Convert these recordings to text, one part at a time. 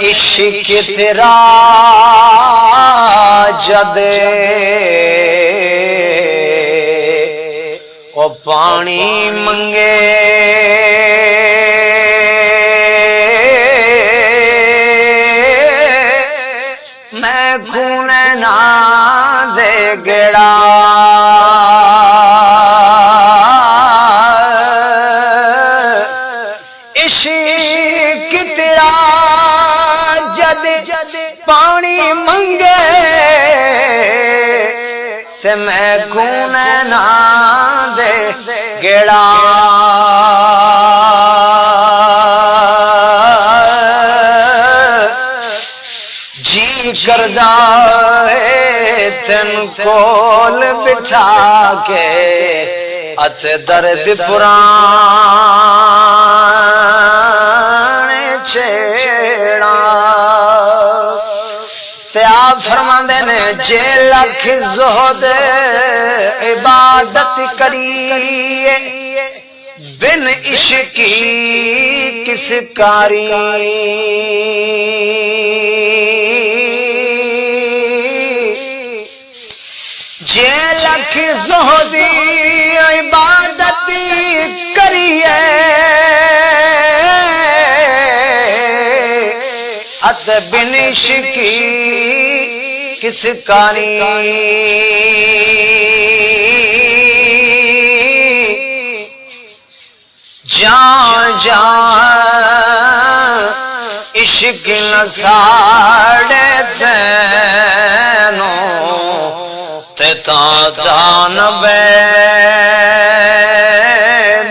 عشق تیرا جد او پانی منگے میں کونے نہ دے گڑا عشق تیرا جد پانی منگے تے میں کونے نہ دے گڑا جی کردہ ہے تن کول بٹھا کے اچ درد پرانے چھیڑا تے آپ فرماندے نے جے لکھ زہد عبادت کریے بن عشقی کس کاری جے لکھ زہدی عبادت کریے ات بن عشقی کس کاری جان جان عشق نساڑے تینوں تے تا جان بے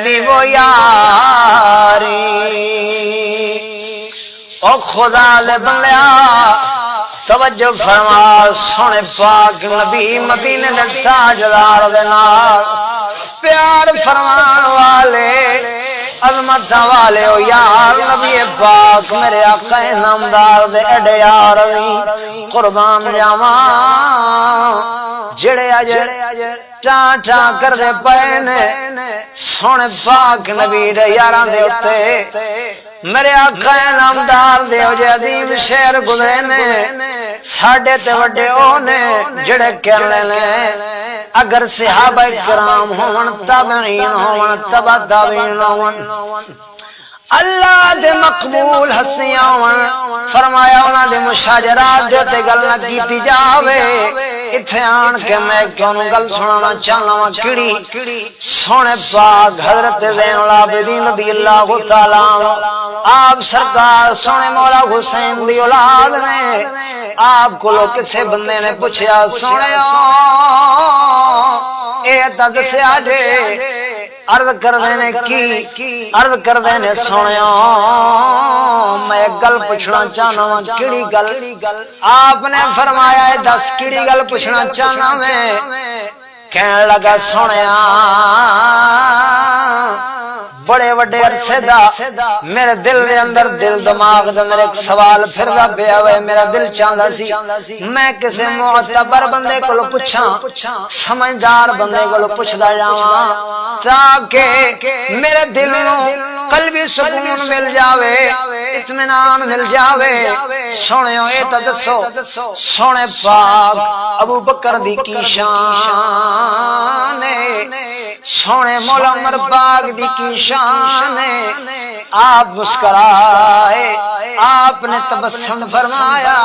دیو یاری او خدا دے بندیا توجہ فرما سونے پاک نبی مدینے دے تاجدار دے نال پیار فرمان والے عظمت والے او یار نبی پاک میرے آقا نامدار دے اڈے یار دی قربان جاواں جڑے اج ٹاں ٹاں کر دے پے نے سونے پاک نبی دے یاراں دے اوتے میرے آقا نامدار دے او جے عظیم شہر گزرے نے ساڈے تے وڈے او نے جڑے کہندے نے اگر صحابہ کرام ہون تابعین ہون تبع تابعین ہون اللہ دے مقبول ہستیاں ہون فرمایا انہاں دے مشاجرات دے تے گل نہ کیتی جاوے ایتھے آن کے میں کیوں گل سنانا چاہنا وا کیڑی سونے پاک حضرت زین العابدین رضی اللہ تعالی عنہ آپ سرکار سونے مولا حسین دی اولاد نے آپ کو کسے بندے نے پوچھا سونے اے تا دسیا جے عرض کر دینے کی عرض کر دینے سونے میں گل پوچھنا چاہنا ہوں کیڑی گل آپ نے فرمایا ہے دس کیڑی گل پوچھنا چاہنا میں کہنے لگا سونے بڑے وڈے عرصے دا میرے دل دے اندر دل دماغ دے اندر ایک سوال پھردا پیا ہوئے میرا دل چاہندا سی میں کسے معتبر بندے کولوں پوچھاں سمجھدار بندے کولوں پوچھدا جاواں تاکہ میرے دل نوں قلبی سکون مل جاوے اطمینان مل جاوے سونےو اے تے دسو سونے پاک ابو بکر دی کی شان سونے مولا عمر پاک دی کی شان آپ مسکرائے آپ نے تبسم فرمایا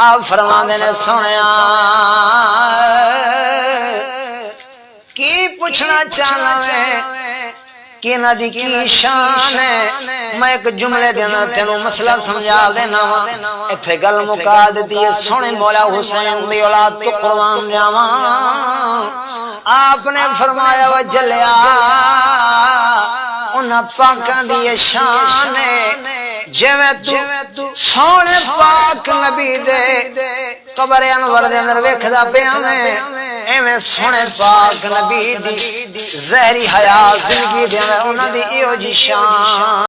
آپ فرماندے نے سونیا کی پوچھنا چاہنا میں کہ ندی کی شان ہے میں ایک جملے دینا تینوں مسئلہ سمجھا دینا ایتھے گل مکا دیتی ہے سونے مولا حسین دی اولاد تو قربان جاواں آپ نے فرمایا وہ جلیا انہاں پاکاں دی شان ہے جویں تو سونے پاک نبی دے قبر انور دے اندر ویکھدا پیا میں ایویں سونے پاک نبی دی زہری حیات زندگی دے اندر انہاں دی ایو جی شان